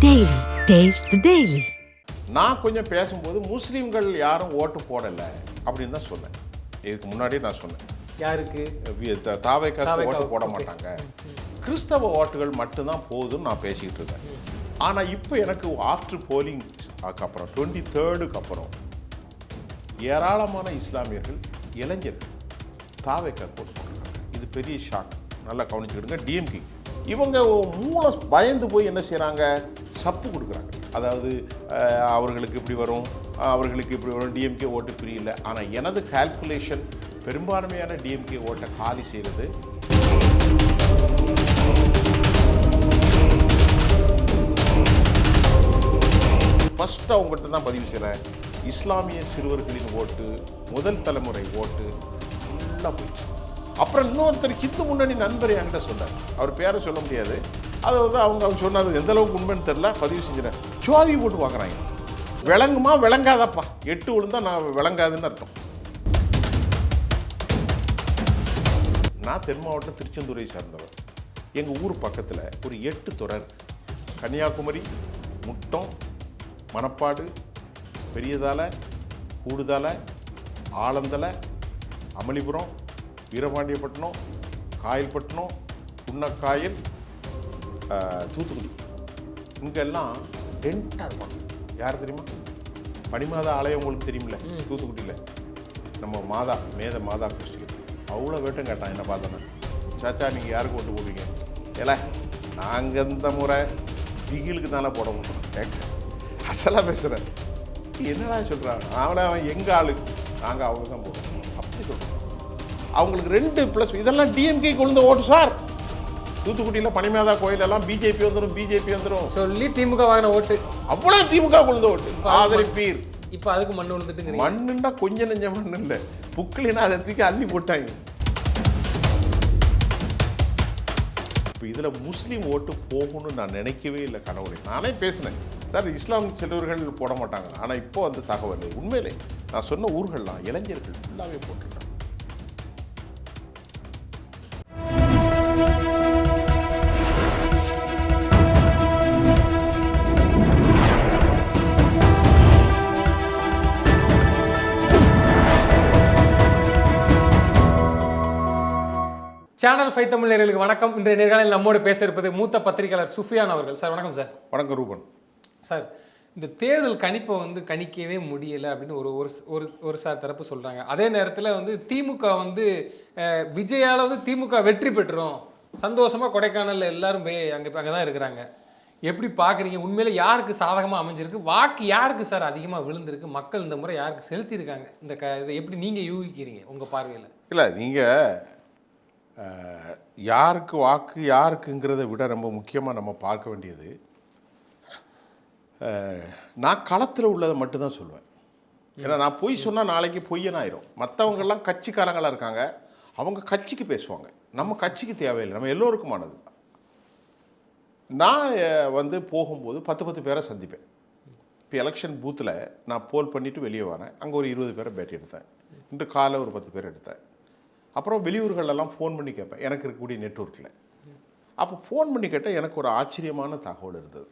Daily. Taste the Daily. நான் கொஞ்சம் பேசும்போது முஸ்லீம்கள் யாரும் ஓட்டு போடலை அப்படின்னு தான் சொன்னேன். இதுக்கு முன்னாடியே நான் சொன்னேன். யாருக்கு? தாவேக்காவுக்கு ஓட்டு போட மாட்டாங்க, கிறிஸ்தவ ஓட்டுகள் மட்டும்தான் போதும்னு நான் பேசிக்கிட்டு இருந்தேன். ஆனால் இப்போ எனக்கு ஆஃப்டர் போலிங் அப்புறம் 23rd அப்புறம் ஏராளமான இஸ்லாமியர்கள் இளைஞர்கள் தாவேக்கா ஓட்டு போட்டிருக்காங்க. இது பெரிய ஷாக். நல்லா கவனிச்சுக்கிடுங்க. டிஎம்கே இவங்க மூளை பயந்து போய் என்ன செய்கிறாங்க, சப்பு கொடுக்குறாங்க. அதாவது அவர்களுக்கு இப்படி வரும், அவர்களுக்கு இப்படி வரும், டிஎம்கே ஓட்டு பிரியல. ஆனால் எனது கால்குலேஷன் பெரும்பான்மையான டிஎம்கே ஓட்டை காலி செய்கிறது. ஃபஸ்ட்டு அவங்ககிட்ட தான் பதிவு செய்கிறேன். இஸ்லாமிய சிறுவர்களின் ஓட்டு, முதல் தலைமுறை ஓட்டு ஃபுல்லாக போயிடுச்சு. அப்புறம் இன்னொருத்தர் ஹிந்து முன்னணி நண்பர் என்கிட்ட சொன்னார். அவர் பேரை சொல்ல முடியாது. அதை வந்து அவங்க சொன்னது எந்த அளவுக்கு உண்மைன்னு தெரில, பதிவு செஞ்சுறேன். சோவி போட்டு பார்க்குறாங்க. விளங்குமா விளங்காதப்பா, 8 விழுந்தா நான் விளங்காதுன்னு அர்த்தம். நான் தென் மாவட்டம் திருச்செந்தூரை சார்ந்தவர். எங்கள் ஊர் பக்கத்தில் ஒரு 8 தொடர், கன்னியாகுமரி, முட்டம், மணப்பாடு, பெரியதாலை, கூடுதலை, ஆலந்தலை, அமளிபுரம், வீரபாண்டியப்பட்டினம், காயல்பட்டினம், குன்னக்காயல், தூத்துக்குடி, இங்கெல்லாம் டென்ட்டாக இருப்பாங்க. யார் தெரியுமா? பனிமாதா ஆலயம் உங்களுக்கு தெரியுமில்ல, தூத்துக்குடியில் நம்ம மாதா கிறிஸ்டியன். அவ்வளோ வேட்டம் கேட்டான் என்ன பார்த்தோன்னா, சாச்சா நீங்கள் யாருக்கு ஓட்டு போடுவீங்க? ஏல நாங்கள் இந்த முறை பிகிலுக்கு தானே போட முடியும். கேட்க அசலாக பேசுகிறேன். என்னடா சொல்கிறாங்க, அவன் எங்கள் ஆளு, நாங்கள் அவங்க தான் போடுவோம் அப்படி சொல்கிறோம். அவங்களுக்கு 2+ இதெல்லாம் டிஎம்கே கொண்டு ஓட்டு சார். தூத்துக்குடியில் பனிமாதா கோயிலெல்லாம் பிஜேபி வந்துடும் சொல்லி திமுக வாங்கின ஓட்டு, அவ்வளோ திமுக கொண்டு ஓட்டு ஆதரிப்பீர். இப்போ அதுக்கு மண் விழுந்துட்டு, மண்ணுண்டா கொஞ்சம் நெஞ்ச மண் இல்லை, புக்கிலினா அதை தூக்கி அள்ளி போட்டாங்க. இப்போ இதில் முஸ்லீம் ஓட்டு போகணும்னு நான் நினைக்கவே இல்லை கனவுல. நானே பேசினேன் சார், இஸ்லாம் சிலவர்கள் போட மாட்டாங்க. ஆனால் இப்போ அந்த தகவல் உண்மையிலே நான் சொன்ன ஊர்கள்லாம் இளைஞர்கள் ஃபுல்லாகவே போட்டிருக்காங்க. சேனல் 5 தமிழ் நேயர்களுக்கு வணக்கம். இன்றைய நேர்காணலில் நம்மோடு பேச இருப்பது மூத்த பத்திரிகையாளர் சுஃபியான் அவர்கள். சார் வணக்கம். சார் வணக்கம் ரூபன். சார், இந்த தேர்தல் கணிப்பை வந்து கணிக்கவே முடியலை அப்படின்னு ஒரு சார் தரப்பு சொல்கிறாங்க. அதே நேரத்தில் வந்து திமுக வந்து விஜயால் வந்து திமுக வெற்றி பெற்றோம், சந்தோஷமாக கொடைக்கானலில் எல்லாரும் போய் அங்கே தான் இருக்கிறாங்க. எப்படி பார்க்குறீங்க? உண்மையில யாருக்கு சாதகமாக அமைஞ்சிருக்கு? வாக்கு யாருக்கு சார் அதிகமாக விழுந்திருக்கு? மக்கள் இந்த முறை யாருக்கு செலுத்தியிருக்காங்க? இதை எப்படி நீங்கள் யூகிக்கிறீங்க உங்கள் பார்வையில்? இல்லை, நீங்கள் யாருக்கு வாக்கு யாருக்குங்கிறத விட ரொம்ப முக்கியமாக நம்ம பார்க்க வேண்டியது, நான் களத்தில் உள்ளதை மட்டும்தான் சொல்லுவேன். ஏன்னா நான் பொய் சொன்னால் நாளைக்கு பொய்யனாயிரும். மற்றவங்கெல்லாம் கட்சிக்காரங்களாக இருக்காங்க, அவங்க கட்சிக்கு பேசுவாங்க. நம்ம கட்சிக்கு தேவையில்லை, நம்ம எல்லோருக்குமானது. நான் வந்து போகும்போது 10 பேரை சந்திப்பேன். இப்போ எலெக்ஷன் பூத்தில் நான் போல் பண்ணிவிட்டு வெளியே வரேன். அங்கே ஒரு 20 பேரை பேட்டி எடுத்தேன். இன்று காலை ஒரு 10 பேர் எடுத்தேன். அப்புறம் வெளியூர்களெல்லாம் ஃபோன் பண்ணி கேட்பேன், எனக்கு இருக்கக்கூடிய நெட்வொர்க்கில். அப்போ ஃபோன் பண்ணி கேட்டால் எனக்கு ஒரு ஆச்சரியமான தகவல் இருந்தது.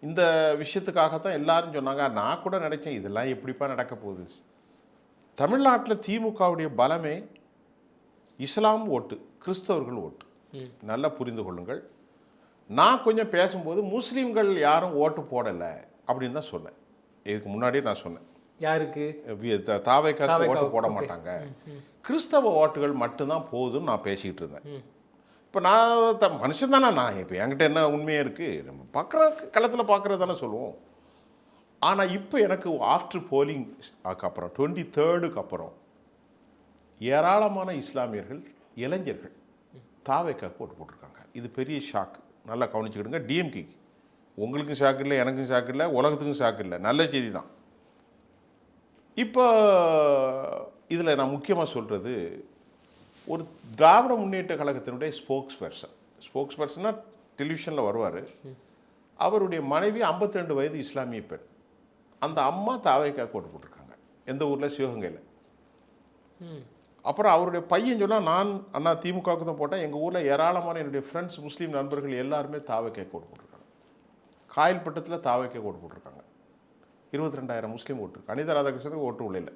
இந்த விஷயத்துக்காகத்தான் எல்லாரும் சொன்னாங்க. நான் கூட நினச்சேன், இதெல்லாம் எப்படிப்பா நடக்க போகுது. தமிழ்நாட்டில் திமுகவுடைய பலமே இஸ்லாம் ஓட்டு, கிறிஸ்தவர்கள் ஓட்டு. நல்லா புரிந்து கொள்ளுங்கள். நான் கொஞ்சம் பேசும்போது முஸ்லீம்கள் யாரும் ஓட்டு போடலை அப்படின்னு தான் சொன்னேன். இதுக்கு முன்னாடியே நான் சொன்னேன். யாருக்கு? தாவேக்காவுக்கு ஓட்டு போட மாட்டாங்க, கிறிஸ்தவ ஓட்டுகள் மட்டும்தான் போதும்னு நான் பேசிக்கிட்டு இருந்தேன். இப்போ நான் மனுஷன் தானே, நான் இப்போ என்கிட்ட என்ன உண்மையாக இருக்குது, நம்ம பார்க்குற களத்தில் பார்க்குறது தானே சொல்லுவோம். ஆனால் இப்போ எனக்கு ஆஃப்டர் போலிங் அப்புறம் 23rd அப்புறம் ஏராளமான இஸ்லாமியர்கள் இளைஞர்கள் தாவேக்காவுக்கு ஓட்டு போட்டிருக்காங்க. இது பெரிய ஷாக். நல்லா கவனிச்சுக்கிடுங்க. டிஎம்கே உங்களுக்கும் ஷாக் இல்லை, எனக்கும் ஷாக் இல்லை, உலகத்துக்கும் ஷாக் இல்லை. நல்ல செய்தி தான். இப்போ இதில் நான் முக்கியமாக சொல்கிறது, ஒரு திராவிட முன்னேற்ற கழகத்தினுடைய ஸ்போக்ஸ் பர்சனாக டெலிவிஷனில் வருவார். அவருடைய மனைவி 52 வயது இஸ்லாமிய பெண். அந்த அம்மா தாவேக்காவுக்கு ஓட்டு போட்டிருக்காங்க. எந்த ஊரில்? சிவகங்கையில். அப்புறம் அவருடைய பையன் சொன்னால், நான் அண்ணா திமுகவுக்கு தான் போட்டேன், எங்கள் ஊரில் ஏராளமான என்னுடைய ஃப்ரெண்ட்ஸ் முஸ்லீம் நண்பர்கள் எல்லாருமே தாவேக்காவுக்கு ஓட்டு போட்டிருக்காங்க. காயல்பட்டத்தில் தாவைக்க ஓட்டு போட்டிருக்காங்க. 22,000 முஸ்லீம் ஓட்டு. அனிதா ராதாகிருஷ்ணனுக்கு ஓட்டு உள்ள இல்லை.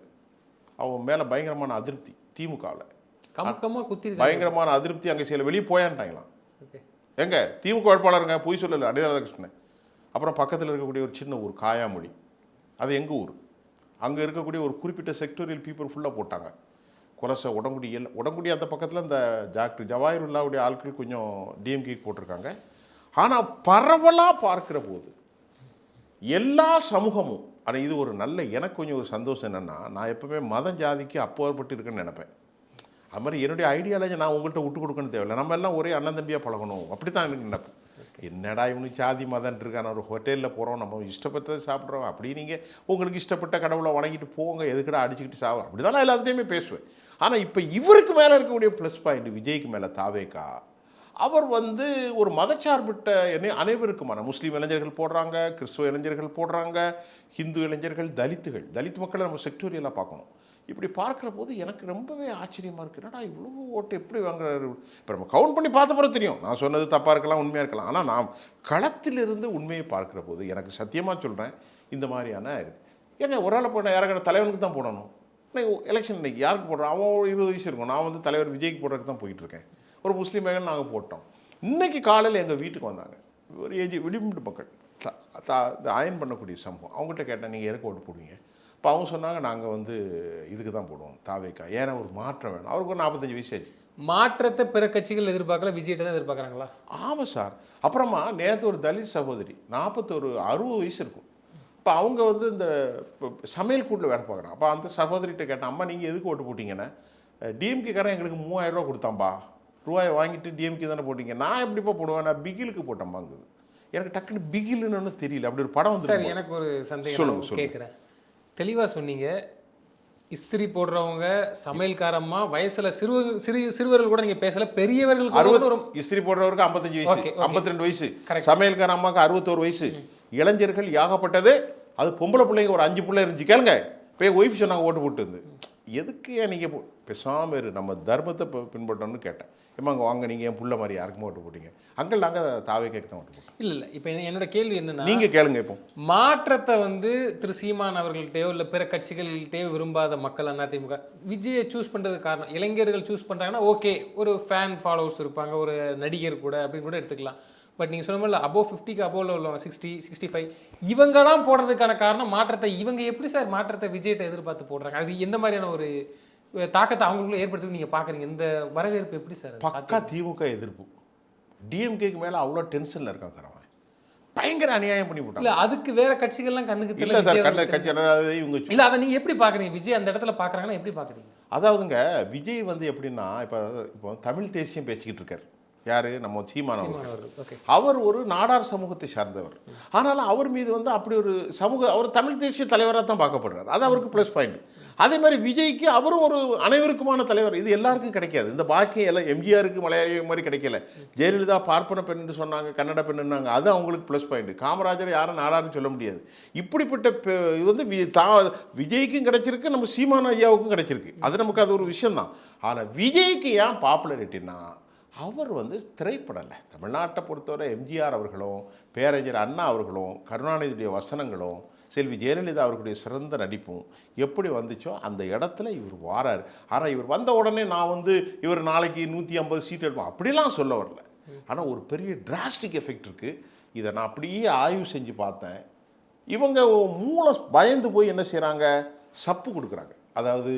அவங்க மேலே பயங்கரமான அதிருப்தி திமுகவில். கமக்கமாக குத்தி பயங்கரமான அதிருப்தி அங்கே செய்யல, வெளியே போயான்ட்டாங்களாம். எங்க திமுக வேட்பாளருங்க, பொய் சொல்லலை அனிதா ராதாகிருஷ்ணன். அப்புறம் பக்கத்தில் இருக்கக்கூடிய ஒரு சின்ன ஊர் காயாமொழி, அது எங்கள் ஊர். அங்கே இருக்கக்கூடிய ஒரு குறிப்பிட்ட செக்டோரியல் பீப்புள் ஃபுல்லாக போட்டாங்க. கொலசை உடங்குடி அந்த பக்கத்தில் இந்த டாக்டர் ஜவாஹிருல்லாவுடைய ஆட்கள் கொஞ்சம் டிஎம்கேக்கு போட்டிருக்காங்க. ஆனால் பரவலாக பார்க்கிற போது எல்லா சமூகமும், ஆனால் இது ஒரு நல்ல, எனக்கு கொஞ்சம் ஒரு சந்தோஷம் என்னென்னா, நான் எப்பவுமே மதம் ஜாதிக்கு அப்பாற்பட்டு இருக்குன்னு நினைப்பேன். அது மாதிரி என்னுடைய ஐடியாலஜி நான் உங்கள்கிட்ட விட்டு கொடுக்கணும் தேவையில்லை. நம்ம எல்லாம் ஒரே அண்ணன் தம்பியாக பழகணும், அப்படி தான் எனக்கு நினைப்பேன். என்னடா இவனுக்கு ஜாதி மதன் இருக்கான, ஒரு ஹோட்டலில் போகிறோம், நம்ம இஷ்டப்பட்டதை சாப்பிட்றோம், அப்படி நீங்கள் உங்களுக்கு இஷ்டப்பட்ட கடவுளை வணங்கிட்டு போங்க, எதுக்கடா அடிச்சுக்கிட்டு சாப்பிடும், அப்படி தான் நான் எல்லாத்துலேயுமே பேசுவேன். ஆனால் இப்போ இவருக்கு மேலே இருக்கக்கூடிய ப்ளஸ் பாயிண்ட், விஜய்க்கு மேலே தாவேக்கா, அவர் ஒரு மதச்சார்பிட்ட அனைவருக்குமான முஸ்லீம் இளைஞர்கள் போடுறாங்க, கிறிஸ்துவ இளைஞர்கள் போடுறாங்க, ஹிந்து இளைஞர்கள், தலித் மக்களை நம்ம செக்டோரியலாக பார்க்கணும். இப்படி பார்க்குற போது எனக்கு ரொம்பவே ஆச்சரியமாக இருக்குது. என்னடா இவ்வளோ ஓட்டு எப்படி வாங்குறாரு? இப்போ நம்ம கவுண்ட் பண்ணி பார்த்த பிறகு தெரியும், நான் சொன்னது தப்பாக இருக்கலாம், உண்மையாக இருக்கலாம். ஆனால் நான் களத்திலிருந்து உண்மையை பார்க்குற போது எனக்கு சத்தியமாக சொல்கிறேன், இந்த மாதிரியான இருக்குது. ஏங்க ஒரு ஆளை போட யாராவது தலைவனுக்கு தான் போடணும். எலெக்ஷன் இன்னைக்கு யாருக்கு போடுறோம்? அவன் 20 வயசு இருக்கும். நான் தலைவர் விஜய்க்கு போடுறதுக்கு தான் போயிட்டுருக்கேன். ஒரு முஸ்லீம் மகன் நாங்கள் போட்டோம். இன்றைக்கி காலையில் எங்கள் வீட்டுக்கு வந்தாங்க ஒரு விளிம்பு மக்கள், அயன் பண்ணக்கூடிய சம்பவம். அவங்ககிட்ட கேட்டேன், நீங்கள் எதுக்கு ஓட்டு போடுவீங்க? இப்போ அவங்க சொன்னாங்க, நாங்கள் இதுக்கு தான் போடுவோம் தாவேக்கா, ஏன்னா ஒரு மாற்றம் வேணும். அவருக்கு ஒரு 45 வயசு ஆச்சு. மாற்றத்தை பிற கட்சிகள் எதிர்பார்க்கல, விஜய்கிட்ட தான் எதிர்பார்க்குறாங்களா? ஆமாம் சார். அப்புறமா நேற்று ஒரு தலித் சகோதரி 60 வயசு இருக்கும். இப்போ அவங்க இந்த சமையல் கூட்டில் வேலை பார்க்குறாங்க. அப்போ அந்த சகோதரிகிட்ட கேட்டேன், அம்மா நீங்கள் எதுக்கு ஓட்டு போட்டிங்கன்னா, டிஎம்கேக்காரன் எங்களுக்கு 3000 ரூபா கொடுத்தாம்பா, ரூபாயை வாங்கிட்டு டிஎம்கே தானே போட்டிங்க. நான் எப்படிப்பா போடுவேன், நான் பிகிலுக்கு போட்டேன்பாங்குது. எனக்கு டக்குன்னு பிகிலுன்னு தெரியல. அப்படி ஒரு படம் வந்து. சார் எனக்கு ஒரு சந்தேகம் கேட்குறேன். தெளிவாக சொன்னீங்க, இஸ்திரி போடுறவங்க, சமையல்காரம்மா, வயசுல சிறுவர்கள் கூட நீங்க பேசல, பெரியவர்கள் இஸ்திரி போடுறவருக்கு 55 வயசு, 52 வயசு, சமையல்கார அம்மாவுக்கு 61 வயசு, இளைஞர்கள் யாகப்பட்டது. அது பொம்பளை பிள்ளைங்க ஒரு 5 பிள்ளை இருந்துச்சு. கேளுங்க, போய் ஒய்ஃப் சொன்னாங்க ஓட்டு போட்டு வந்து. எதுக்கு நீங்கள் பேசாமல் இரு, நம்ம தர்மத்தை பின்பற்றணும்னு கேட்டேன். ஏமாங்க வாங்க, நீங்கள் என் புள்ள மாதிரி யாருக்குமே ஓட்டு போட்டீங்க? அங்கே நாங்கள் தாவே கேட்க தான் ஓட்டு போட்டோம். இல்லை இப்போ என்னோட கேள்வி என்னன்னா, நீங்கள் கேளுங்க. இப்போ மாற்றத்தை திரு சீமான் அவர்கள்ட்டையோ இல்லை பிற கட்சிகள்கிட்டையோ விரும்பாத மக்கள் அதிமுக விஜயை சூஸ் பண்ணுறதுக்கு காரணம், இளைஞர்கள் சூஸ் பண்ணுறாங்கன்னா ஓகே, ஒரு ஃபேன் ஃபாலோவர்ஸ் இருப்பாங்க, ஒரு நடிகர் கூட அப்படின்னு கூட எடுத்துக்கலாம். பட் நீங்கள் சொன்ன மாதிரி அபோவ் 50க்கு அபோவில் உள்ளவங்க 60, 65 இவங்கெல்லாம் போடுறதுக்கான காரணம் மாற்றத்தை. இவங்க எப்படி சார் மாற்றத்தை விஜய்கிட்ட எதிர்பார்த்து போடுறாங்க? அது எந்த மாதிரியான ஒரு தாக்கத்தை அவங்களுக்குள்ள ஏற்படுத்தி நீங்கள் பார்க்குறீங்க? இந்த வரவேற்பு எப்படி சார்? பக்கா திமுக எதிர்ப்பு. டிஎம்கேக்கு மேலே அவ்வளோ டென்ஷனில் இருக்கான் சார். அவன் பயங்கர அநியாயம் பண்ணி போட்டான். இல்லை அதுக்கு வேற கட்சிகள்லாம் கண்ணுக்கு இல்லை சார், கட்சி இவங்க இல்லை. அதை நீங்கள் எப்படி பார்க்குறீங்க? விஜய் அந்த இடத்துல பார்க்குறாங்கன்னா எப்படி பார்க்குறீங்க? அதாவதுங்க, விஜய் எப்படின்னா, இப்போ தமிழ் தேசியம் பேசிக்கிட்டு இருக்கார். யார்? நம்ம சீமான் அவர்கள். அவர் ஒரு நாடார் சமூகத்தை சார்ந்தவர். ஆனாலும் அவர் மீது அப்படி ஒரு அவர் தமிழ் தேசிய தலைவராக தான் பார்க்கப்படுறார். அது அவருக்கு ப்ளஸ் பாயிண்ட். அதே மாதிரி விஜய்க்கு அவரும் ஒரு அனைவருக்குமான தலைவர். இது எல்லாருக்கும் கிடைக்காது. இந்த பாக்கியம் எல்லாம் எம்ஜிஆருக்கு மலையாளி மாதிரி கிடைக்கல. ஜெயலலிதா பார்ப்பன பெண்ணு சொன்னாங்க, கன்னட பெண்ணுன்னாங்க, அது அவங்களுக்கு ப்ளஸ் பாயிண்ட். காமராஜர் யாரும் நாடாருன்னு சொல்ல முடியாது. இப்படிப்பட்ட இது விஜய்க்கும் கிடைச்சிருக்கு, நம்ம சீமான் ஐயாவுக்கும் கிடைச்சிருக்கு. அது ஒரு விஷயம்தான். ஆனால் விஜய்க்கு ஏன் பாப்புலரிட்டின்னா, அவர் திரைப்படலை. தமிழ்நாட்டை பொறுத்தவரை எம்ஜிஆர் அவர்களும், பேரறிஞர் அண்ணா அவர்களும், கருணாநிதியுடைய வசனங்களும், செல்வி ஜெயலலிதா அவர்களுடைய சிறந்த நடிப்பும் எப்படி வந்துச்சோ அந்த இடத்துல இவர் வாரார். ஆனால் இவர் வந்த உடனே நான் இவர் நாளைக்கு 150 சீட் எடுப்போம் அப்படிலாம் சொல்ல வரல. ஆனால் ஒரு பெரிய டிராஸ்டிக் எஃபெக்ட் இருக்குது. இதை நான் அப்படியே ஆய்வு செஞ்சு பார்த்தேன். இவங்க மூளை பயந்து போய் என்ன செய்கிறாங்க, சப்பு கொடுக்குறாங்க. அதாவது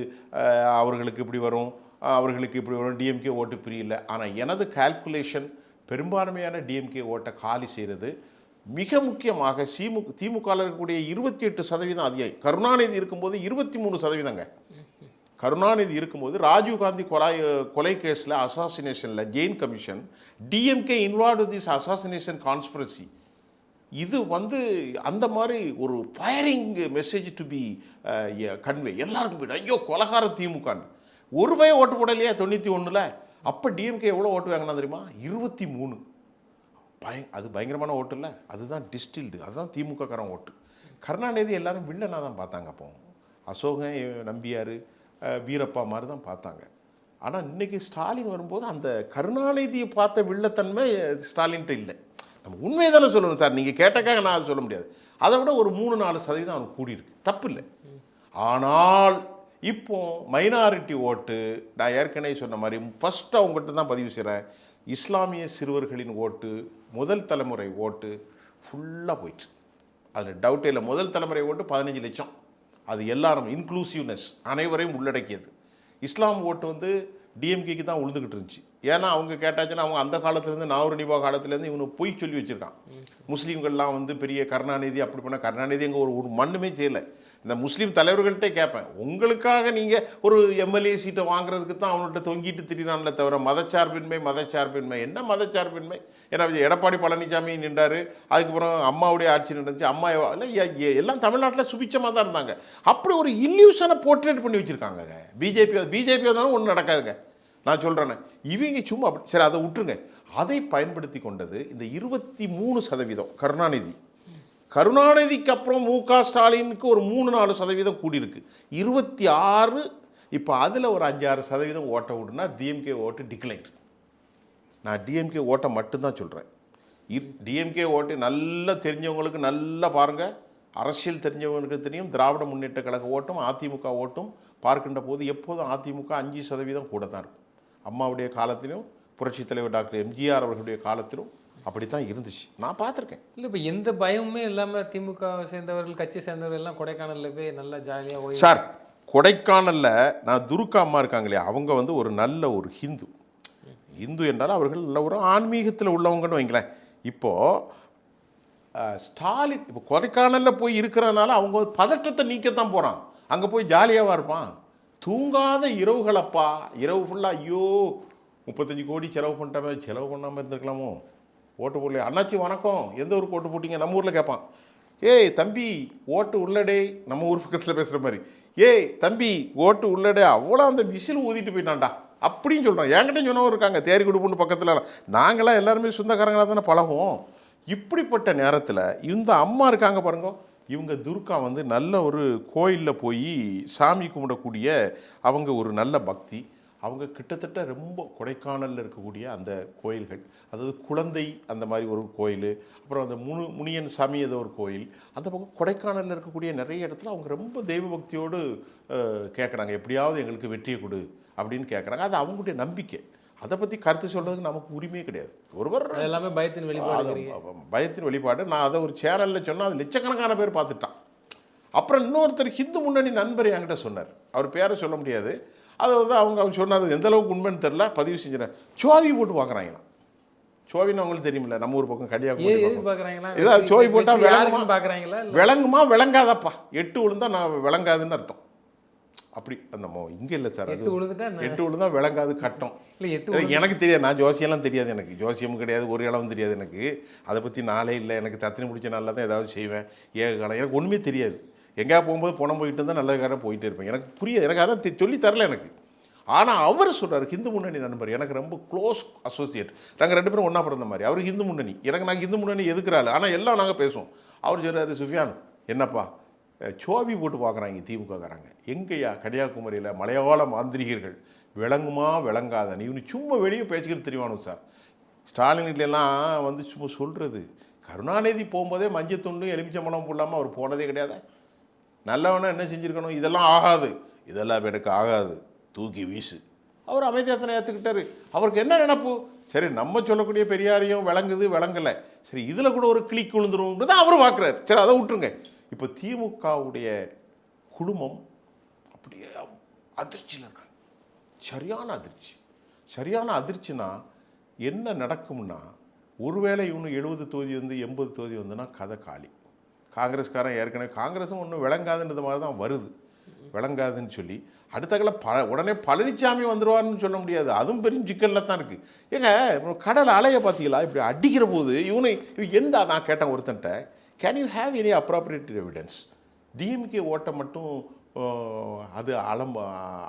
அவர்களுக்கு இப்படி வரும், அவர்களுக்கு இப்படி வரும், டிஎம்கே ஓட்டு பிரியல. ஆனால் எனது கால்குலேஷன் பெரும்பான்மையான டிஎம்கே ஓட்டை காலி செய்கிறது. மிக முக்கியமாக திமுகவில் இருக்கக்கூடிய 28% அதிகம். கருணாநிதி இருக்கும்போது 23%. கருணாநிதி இருக்கும்போது ராஜீவ்காந்தி கொலை கேஸில், அசாசினேஷனில் Jain commission, DMK involve this assassination conspiracy. இது அந்த மாதிரி ஒரு firing message to be convey. எல்லாருக்கும் போய்ட்டு ஐயோ கொலகார திமுகன்னு. ஒரு பையன் ஓட்டு போடலையா 91ல்? அப்போ டிஎம்கே எவ்வளோ ஓட்டு வாங்கினா தெரியுமா? 23. அது பயங்கரமான ஓட்டு இல்லை, அதுதான் டிஸ்டில்டு, அதுதான் திமுகக்காரன் ஓட்டு. கருணாநிதி எல்லாரும் வில்லனாக தான் பார்த்தாங்க. அப்போ அசோகன், நம்பியார், வீரப்பா மாதிரி தான் பார்த்தாங்க. ஆனால் இன்றைக்கி ஸ்டாலின் வரும்போது அந்த கருணாநிதியை பார்த்த வில்லத்தன்மை ஸ்டாலின்கிட்ட இல்லை. நம்ம உண்மையை தானே சொல்லணும் சார். நீங்கள் கேட்டக்காக நான் அதை சொல்ல முடியாது. அதை விட ஒரு 3-4% அவனுக்கு கூடியிருக்கு, தப்பு இல்லை. ஆனால் இப்போ மைனாரிட்டி ஓட்டு, நான் ஏற்கனவே சொன்ன மாதிரி ஃபஸ்ட்டு அவங்ககிட்ட தான் பதிவு செய்கிறேன். இஸ்லாமிய சிறுவர்களின் ஓட்டு, முதல் தலைமுறை ஓட்டு ஃபுல்லாக போயிட்டு, அதில் டவுட்டே இல்லை. முதல் தலைமுறை ஓட்டு 15 லட்சம், அது எல்லாரும் இன்க்ளூசிவ்னஸ், அனைவரையும் உள்ளடக்கியது. இஸ்லாம் ஓட்டு வந்து டிஎம்கேக்கு தான் உழுதுகிட்டு இருந்துச்சு. ஏன்னா அவங்க கேட்டாச்சுன்னா அவங்க அந்த காலத்துலேருந்து நாவூர் காலத்துலேருந்து இவனு பொய் சொல்லி வச்சுருக்கான். முஸ்லீம்கள்லாம் வந்து பெரிய கருணாநிதி அப்படி பண்ண, கருணாநிதி எங்கே ஒரு மண்ணுமே செய்யலை. இந்த முஸ்லீம் தலைவர்கள்ட்டே கேட்பேன், உங்களுக்காக நீங்கள் ஒரு எம்எல்ஏ சீட்டை வாங்குறதுக்கு தான் அவங்கள்ட்ட தொங்கிட்டு திரினான்ல தவிர மதச்சார்பின்மை என்ன மதச்சார்பின்மை? ஏன்னா எடப்பாடி பழனிசாமி நின்றார், அதுக்கப்புறம் அம்மாவுடைய ஆட்சி நடந்துச்சு, அம்மா இல்லை எல்லாம் தமிழ்நாட்டில் சுபிச்சமாக தான் இருந்தாங்க. அப்படி ஒரு இல்யூஷனை போர்ட்ரேட் பண்ணி வச்சுருக்காங்க. பிஜேபி வந்தாலும் ஒன்றும் நடக்காதுங்க. நான் சொல்கிறேன்னே, இவங்க சும்மா அப்படி. சரி, அதை விட்டுருங்க. அதை பயன்படுத்தி கொண்டது இந்த 23% கருணாநிதிக்கு அப்புறம் மு.க. ஸ்டாலினுக்கு ஒரு 3-4% கூடியிருக்கு. 26. இப்போ அதில் ஒரு 5-6% ஓட்ட விடுனா டிஎம்கே ஓட்டு டிக்ளைன். நான் டிஎம்கே ஓட்டை மட்டும்தான் சொல்கிறேன். டிஎம்கே ஓட்டு நல்லா தெரிஞ்சவங்களுக்கு நல்லா பாருங்கள், அரசியல் தெரிஞ்சவங்களுக்கு தெரியும். திராவிட முன்னேற்ற கழக ஓட்டும் அதிமுக ஓட்டும் பார்க்கின்ற போது எப்போதும் அதிமுக 5% கூட தான் இருக்கும். அம்மாவுடைய காலத்திலும் புரட்சித் தலைவர் டாக்டர் எம்ஜிஆர் அவர்களுடைய காலத்திலும் அப்படித்தான் இருந்துச்சு, நான் பார்த்துருக்கேன். இல்லை, இப்போ எந்த பயமுமே இல்லாமல் திமுக சேர்ந்தவர்கள், கட்சி சேர்ந்தவர்கள் எல்லாம் கொடைக்கானலில் போய் நல்லா ஜாலியாக ஓய்வு. சார், கொடைக்கானலில் நான் துர்கா அம்மா இருக்காங்க இல்லையா, அவங்க வந்து ஒரு நல்ல ஒரு ஹிந்து என்றால் அவர்கள் நல்ல ஒரு ஆன்மீகத்தில் உள்ளவங்கன்னு வைங்களேன். இப்போது ஸ்டாலின் இப்போ கொடைக்கானலில் போய் இருக்கிறதுனால அவங்க பதற்றத்தை நீக்கத்தான் போகிறான். அங்கே போய் ஜாலியாகவா இருப்பான்? தூங்காத இரவுகளப்பா, இரவு ஃபுல்லாக ஐயோ 35 கோடி செலவு பண்ணிட்டாமே, செலவு பண்ணாமல் இருந்திருக்கலாமோ, ஓட்டு போடல. அண்ணாச்சி வணக்கம், எந்த ஊருக்கு ஓட்டு போட்டிங்க? நம்ம ஊரில் கேட்பான். ஏய் தம்பி ஓட்டு உள்ளடே, நம்ம ஊர் பக்கத்தில் பேசுகிற மாதிரி, ஏய் தம்பி ஓட்டு உள்ளடே, அவ்வளோ அந்த விசில் ஊதிட்டு போயிட்டான்டா அப்படின்னு சொல்கிறான். என்கிட்ட சொன்னவங்க இருக்காங்க, தேரி குடுப்புன்னு பக்கத்தில். நாங்களாம் எல்லாருமே சொந்தக்காரங்களாக தானே பழகுவோம். இப்படிப்பட்ட நேரத்தில் இந்த அம்மா இருக்காங்க பாருங்க, இவங்க துர்கா வந்து நல்ல ஒரு கோயிலில் போய் சாமி கும்பிடக்கூடிய அவங்க ஒரு நல்ல பக்தி. அவங்க கிட்டத்தட்ட ரொம்ப கொடைக்கானலில் இருக்கக்கூடிய அந்த கோயில்கள், அதாவது குழந்தை அந்த மாதிரி ஒரு கோயில், அப்புறம் அந்த முனியன் சாமி ஏதோ ஒரு கோயில், அந்த பக்கம் கொடைக்கானலில் இருக்கக்கூடிய நிறைய இடத்துல அவங்க ரொம்ப தெய்வ பக்தியோடு கேட்குறாங்க, எப்படியாவது எங்களுக்கு வெற்றியை கொடு அப்படின்னு கேட்குறாங்க. அது அவங்களுடைய நம்பிக்கை. அதை பற்றி கருத்து சொல்கிறதுக்கு நமக்கு உரிமையே கிடையாது. ஒருவர் எல்லாமே பயத்தின் வெளிப்பாடு. பயத்தின் வெளிப்பாடு. நான் அதை ஒரு சேனலில் சொன்னால் அது லட்சக்கணக்கான பேர் பார்த்துட்டான். அப்புறம் இன்னொருத்தர் ஹிந்து முன்னணி நண்பர் என்கிட்ட சொன்னார், அவர் பேரை சொல்ல முடியாது. அதை வந்து அவங்க சொன்னார், எந்த அளவுக்கு உண்மைன்னு தெரில, பதிவு செஞ்சுறேன். சோவி போட்டு பார்க்குறாங்களாம். சோவின்னு அவங்களுக்கு தெரியுமில்ல, நம்ம ஊர் பக்கம் கன்னியாகுமரி ஏதாவது சோவி போட்டால் விளங்குமா விளங்காதப்பா, 8 விழுந்தா நான் விளங்காதுன்னு அர்த்தம். அப்படி நம்ம இங்கே இல்லை சார், 8 விழுந்தா விளங்காது கட்டம். எனக்கு தெரியாது, நான் ஜோசியெல்லாம் தெரியாது, எனக்கு ஜோசியமும் கிடையாது, ஒரு இளவும் தெரியாது எனக்கு. அதை பற்றி நாளே இல்லை. எனக்கு தத்தினி பிடிச்ச நாளில் தான் ஏதாவது செய்வேன், ஏக காலம் எனக்கு ஒன்றுமே தெரியாது. எங்கேயா போகும்போது பணம் போயிட்டு இருந்தால் நல்ல காரம் போயிட்டே இருப்பேன். எனக்கு புரியாது, எனக்கு அதான் சொல்லி தரல எனக்கு. ஆனால் அவர் சொல்கிறார், ஹிந்து முன்னணி நண்பர், எனக்கு ரொம்ப க்ளோஸ் அசோசியேட், நாங்கள் 2 பேரும் ஒன்றா பிறந்த மாதிரி. அவர் ஹிந்து முன்னணி, நாங்கள் ஹிந்து முன்னணி எதுக்குறாள், ஆனால் எல்லாம் நாங்கள் பேசுவோம். அவர் சொல்கிறாரு, சுஃபியான் என்னப்பா சோவி போட்டு பார்க்குறாங்க திமுகக்காரங்க, எங்கேயா கன்னியாகுமரியில் மலையாள மாந்திரிகர்கள், விளங்குமா விளங்காத இவனு சும்மா வெளியே பேச்சுக்கிட்டு தெரியுவானு சார். ஸ்டாலின்லாம் வந்து சும்மா சொல்கிறது. கருணாநிதி போகும்போதே மஞ்சள் துண்டு எலுமிச்சம்பழம் போடாமல் அவர் போனதே கிடையாது. நல்லவனா என்ன செஞ்சுருக்கணும், இதெல்லாம் ஆகாது, இதெல்லாம் எனக்கு ஆகாது, தூக்கி வீசு. அவர் அமைதியாத்தனை ஏற்றுக்கிட்டாரு. அவருக்கு என்ன நினப்பு, சரி நம்ம சொல்லக்கூடிய பெரியாரையும் விளங்குது விளங்கலை, சரி இதில் கூட ஒரு கிளிக் விழுந்துருவோம்ன்றது அவர் பார்க்குறாரு. சரி அதை விட்டுருங்க. இப்போ திமுகவுடைய குழுமம் அப்படியே அதிர்ச்சியில் இருக்காங்க. சரியான அதிர்ச்சினா என்ன நடக்கும்னா, ஒருவேளை இவனு 70 தொகுதி வந்து 80 தொகுதி வந்துன்னா கதை காலி. காங்கிரஸ்காரன் ஏற்கனவே காங்கிரஸும் ஒன்றும் விளங்காதுன்றது மாதிரி தான் வருது, விளங்காதுன்னு சொல்லி அடுத்தக்கல உடனே பழனிசாமி வந்துடுவார்னு சொல்ல முடியாது, அதுவும் பெரிய சிக்கலில் தான் இருக்குது. ஏங்க கடல் அலையை பார்த்தீங்களா இப்படி அடிக்கிற போது இவனு எந்த, நான் கேட்டேன் ஒருத்தன்ட்ட, can you have any appropriate evidence, DMK ஓட்டை மட்டும் அது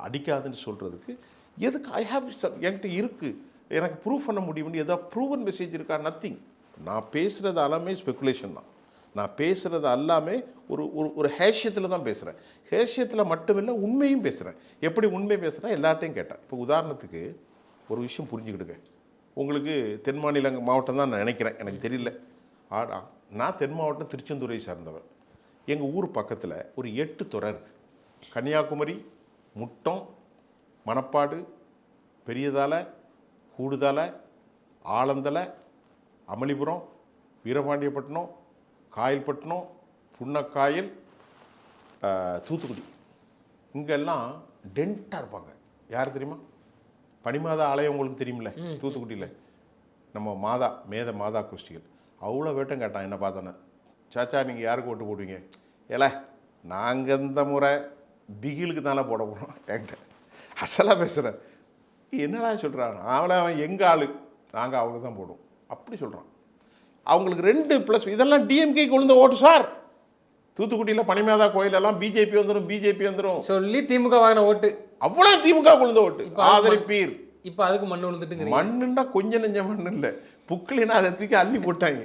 அடிக்காதுன்னு சொல்கிறதுக்கு எதுக்கு? ஐ ஹேவ், என்கிட்ட இருக்குது, எனக்கு ப்ரூவ் பண்ண முடியும்னு ஏதாவது ப்ரூவன் மெசேஜ் இருக்கா? நத்திங். நான் பேசுகிறது எல்லாமே ஸ்பெக்குலேஷன் தான். நான் பேசுகிறது எல்லாமே ஒரு ஒரு ஹேஷியத்தில் தான் பேசுகிறேன். ஹேஷியத்தில் மட்டுமில்லை, உண்மையும் பேசுகிறேன். எப்படி உண்மை பேசுகிறேன் எல்லார்ட்டையும் கேட்டேன். இப்போ உதாரணத்துக்கு ஒரு விஷயம் புரிஞ்சுக்கிடுங்க, உங்களுக்கு தென் மாநில மாவட்டம் தான் நான் நினைக்கிறேன், எனக்கு தெரியல. நான் தென் மாவட்டம் திருச்செந்தூரை சார்ந்தவர். எங்கள் ஊர் பக்கத்தில் ஒரு 8 துறை இருக்குது. கன்னியாகுமரி, முட்டம், மணப்பாடு, பெரியதலை, கூடுதலை, ஆலந்தலை, அமளிபுரம், வீரபாண்டியப்பட்டினம், காயல்பட்டினம், புன்னக்காயல், தூத்துக்குடி. இங்கெல்லாம் டென்ட்டாக இருப்பாங்க. யார் தெரியுமா? பனிமாதா ஆலயம் உங்களுக்கு தெரியுமில்ல, தூத்துக்குடியில் நம்ம மாதா கோஷ்டிகள் அவ்வளோ வேட்டம் கேட்டான் என்ன பார்த்தோன்னே. சாச்சா நீங்கள் யாருக்கு ஓட்டு போடுவீங்க? ஏல நாங்கள் இந்த முறை பிகிலுக்கு தானே போட போகிறோம். என்கிட்ட அசலாக பேசுகிறேன். என்னடா சொல்கிறான் அவன் எங்கள் ஆளு, நாங்கள் அவங்க தான் போடுவோம் அப்படி சொல்கிறான். அவங்களுக்கு 2+ இதெல்லாம் டிஎம்கேக்கு விழுந்த ஓட்டு சார். தூத்துக்குடியில் பனிமாதா கோயிலெல்லாம் பிஜேபி வந்துடும் சொல்லி திமுக வாங்கின ஓட்டு அவ்வளோ திமுக விழுந்த ஓட்டு ஆதரிப்பீர். இப்போ அதுக்கு மண் விழுந்துட்டு மண்ணுன்னா கொஞ்சம் நெஞ்ச மண் இல்லை, புக்கிலினா அதை தூக்கி அள்ளி போட்டாங்க.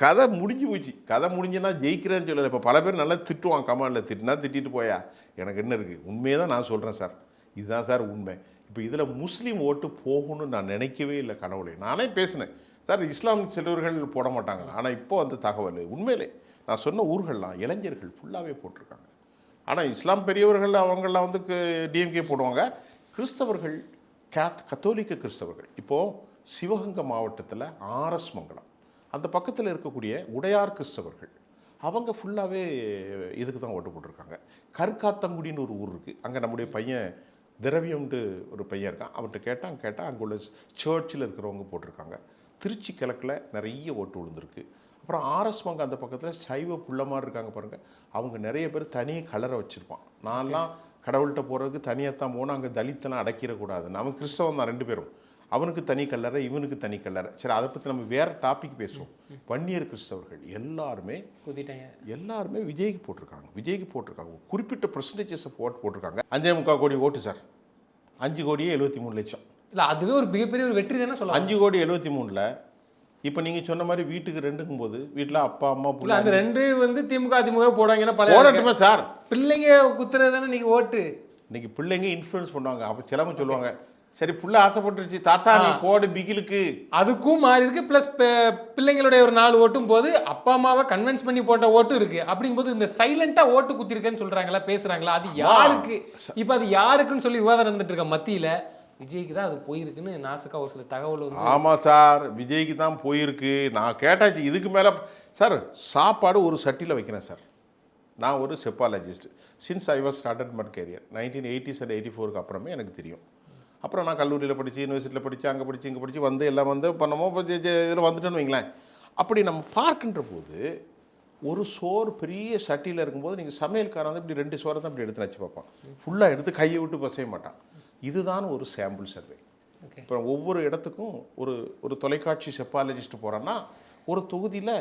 கதை முடிஞ்சு போச்சு. கதை முடிஞ்சுன்னா ஜெயிக்கிறேன்னு சொல்லலை. இப்போ பல பேர் நல்லா திட்டுவான், கமாண்டில் திட்டுனா திட்டிட்டு போயா, எனக்கு என்ன இருக்குது? உண்மையை தான் நான் சொல்கிறேன் சார், இதுதான் சார் உண்மை. இப்போ இதில் முஸ்லீம் ஓட்டு போகணும்னு நான் நினைக்கவே இல்லை கனவுலே. நானே பேசினேன் சார், இஸ்லாம் சிலவர்கள் போட மாட்டாங்க. ஆனால் இப்போ அந்த தகவல் உண்மையிலே நான் சொன்ன ஊர்கள்லாம் இளைஞர்கள் ஃபுல்லாகவே போட்டிருக்காங்க. ஆனால் இஸ்லாம் பெரியவர்கள் அவங்கெல்லாம் வந்து டிஎம்கே போடுவாங்க. கிறிஸ்தவர்கள் கத்தோலிக்க கிறிஸ்தவர்கள் இப்போது சிவகங்கை மாவட்டத்தில் ஆர்எஸ் மங்கலம் அந்த பக்கத்தில் இருக்கக்கூடிய உடையார் கிறிஸ்தவர்கள் அவங்க ஃபுல்லாகவே இதுக்கு தான் ஓட்டு போட்டிருக்காங்க. கற்காத்தங்குடின்னு ஒரு ஊர் இருக்குது, அங்கே நம்முடைய பையன் திரவியம்ட்டு ஒரு பையன் இருக்கான். அவன்கிட்ட கேட்டால் அங்கே உள்ள சர்ச்சில் இருக்கிறவங்க போட்டிருக்காங்க. திருச்சி கிழக்கில் நிறைய ஓட்டு விழுந்திருக்கு. அப்புறம் ஆர்எஸ் மங்க அந்த பக்கத்தில் சைவ புள்ள மாதிரி இருக்காங்க பாருங்கள், அவங்க நிறைய பேர் தனியாக கலரை வச்சுருப்பான். நான்லாம் கடவுள்கிட்ட போகிறதுக்கு தனியாக தான் போனால் அங்கே தலித்தெல்லாம் அடக்கிடக்கூடாது. நம்ம கிறிஸ்தவம் தான் 2 பேரும், அவனுக்கு தனி கல்லறை இவனுக்கு தனி கல்லறை. சரி, அதை பற்றி நம்ம வேறு டாபிக் பேசுவோம். வன்னியர் கிறிஸ்தவர்கள் எல்லாருமே விஜய்க்கு போட்டிருக்காங்க. குறிப்பிட்ட பெர்சன்டேஜஸ் ஆஃப் ஓட்டு போட்டிருக்காங்க. 5.25 கோடி ஓட்டு சார். 5 கோடியே 73 லட்சம். இல்லை, அதுவே ஒரு மிகப்பெரிய ஒரு வெற்றி தானே சொல்லலாம். 5 கோடி 73ல் இப்போ நீங்கள் சொன்ன மாதிரி வீட்டுக்கு 2ங்கும் போது வீட்டில் அப்பா அம்மா பிள்ளை அந்த 2 வந்து திமுக போடுவாங்கன்னா போடட்டுமே சார். பிள்ளைங்க குத்துறது தானே நீங்கள் ஓட்டு. இன்னைக்கு பிள்ளைங்க இன்ஃப்ளூயன்ஸ் பண்ணுவாங்க. அப்போ சிலவங்க சொல்லுவாங்க, சரி புள்ள ஆசைப்பட்டுருச்சு தாத்தா நீ போடு பிகிலுக்கு, அதுக்கும் மாறி இருக்கு. ப்ளஸ் பிள்ளைங்களுடைய ஒரு 4 ஓட்டும் போது அப்பா அம்மாவை கன்வின்ஸ் பண்ணி போட்ட ஓட்டும் இருக்கு. அப்படிங்கும்போது இந்த சைலண்டா ஓட்டு குத்திருக்கேன்னு சொல்றாங்களா, பேசுறாங்களா, அது யாருக்கு? இப்போ அது யாருக்குன்னு சொல்லி விவாதம் நடந்துட்டு இருக்க மத்தியில விஜய்க்கு தான் அது போயிருக்குன்னு நாசுக்கா ஒரு சில தகவல் வந்து. ஆமாம் சார், விஜய்க்கு தான் போயிருக்கு. நான் கேட்டாச்சு இதுக்கு மேலே சார். சாப்பாடு ஒரு சட்டியில் வைக்கிறேன் சார். நான் ஒரு psephologist. Since I was started my career 1980s and 84க்கு அப்புறமே எனக்கு தெரியும். அப்புறம் நான் கல்லூரியில் படித்து யூனிவர்சிட்டியில் படித்து அங்கே படித்து இங்கே படித்து வந்து எல்லாம் வந்து பண்ணமோ இதில் வந்துட்டேன்னு வைங்களேன். அப்படி நம்ம பார்க்கின்ற போது ஒரு சோறு பெரிய சட்டியில் இருக்கும்போது நீங்கள் சமையல்காரன் வந்து இப்படி 2 சோறை தான் இப்படி எடுத்து வச்சு பார்ப்பான். ஃபுல்லாக எடுத்து கையை விட்டு பசைய மாட்டான். இதுதான் ஒரு சாம்பிள் சர்வே. இப்போ ஒவ்வொரு இடத்துக்கும் ஒரு தொலைக்காட்சி செப்பாலஜிஸ்ட் போகிறான்னா ஒரு தொகுதியில்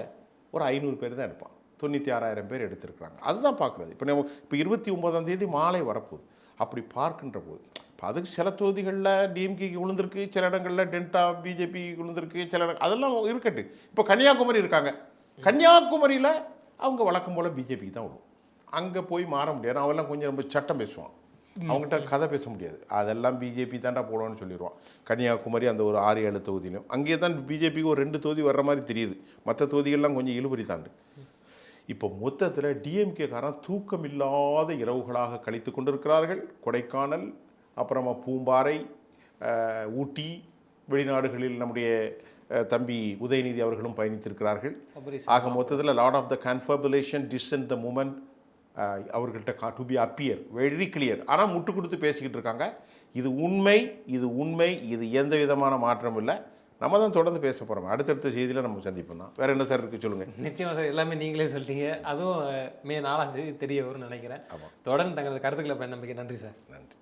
ஒரு 500 பேர் தான் எடுப்பான். 96,000 பேர் எடுத்திருக்கிறாங்க. அதுதான் பார்க்குறது. இப்போ 29ஆம் தேதி மாலை வரப்போகுது. அப்படி பார்க்கின்ற போது இப்போ அதுக்கு சில தொகுதிகளில் டிஎம்கேக்கு விழுந்திருக்கு, சில இடங்களில் டென்டா பிஜேபி விழுந்திருக்கு, சில இடம் அதெல்லாம் இருக்கட்டு. இப்போ கன்னியாகுமரி இருக்காங்க, கன்னியாகுமரியில் அவங்க வழக்கம் போல் பிஜேபிக்கு தான் விழுவும். அங்கே போய் மாற முடியாது. அவெல்லாம் கொஞ்சம் ரொம்ப சட்டம் பேசுவான், அவங்ககிட்ட கதை பேச முடியாது. அதெல்லாம் பிஜேபி தாண்டா போடுவான்னு சொல்லிடுவான். கன்னியாகுமரி அந்த ஒரு 6-7 தொகுதியிலும் அங்கே தான் பிஜேபிக்கு ஒரு 2 தொகுதி வர்ற மாதிரி தெரியுது. மற்ற தொகுதிகள்லாம் கொஞ்சம் இழுபறி தாண்டு. இப்போ மொத்தத்தில் டிஎம்கேக்காரன் தூக்கம் இல்லாத இரவுகளாக கழித்து கொண்டிருக்கிறார்கள். கொடைக்கானல், அப்புறமா பூம்பாறை, ஊட்டி, வெளிநாடுகளில் நம்முடைய தம்பி உதயநிதி அவர்களும் பயணித்திருக்கிறார்கள். ஆக மொத்தத்தில் lord of the confabulation distant the moment அவர்கள்ட்ட to be appear very clear. ஆனால் முட்டு கொடுத்து பேசிக்கிட்டு இருக்காங்க. இது உண்மை, இது எந்த விதமான மாற்றம் இல்லை. நம்ம தான் தொடர்ந்து பேச போகிறோம். அடுத்தடுத்த செய்தியில் நம்ம சந்திப்போம் தான். வேறு என்ன சார் இருக்குது சொல்லுங்கள். நிச்சயமாக சார், எல்லாமே நீங்களே சொல்லிட்டீங்க. அதுவும் மே 4ஆம் தேதி தெரிய வரும்னு நினைக்கிறேன். தொடர்ந்து தங்களது கருத்துக்களை பயன்படுத்தி நன்றி சார். நன்றி.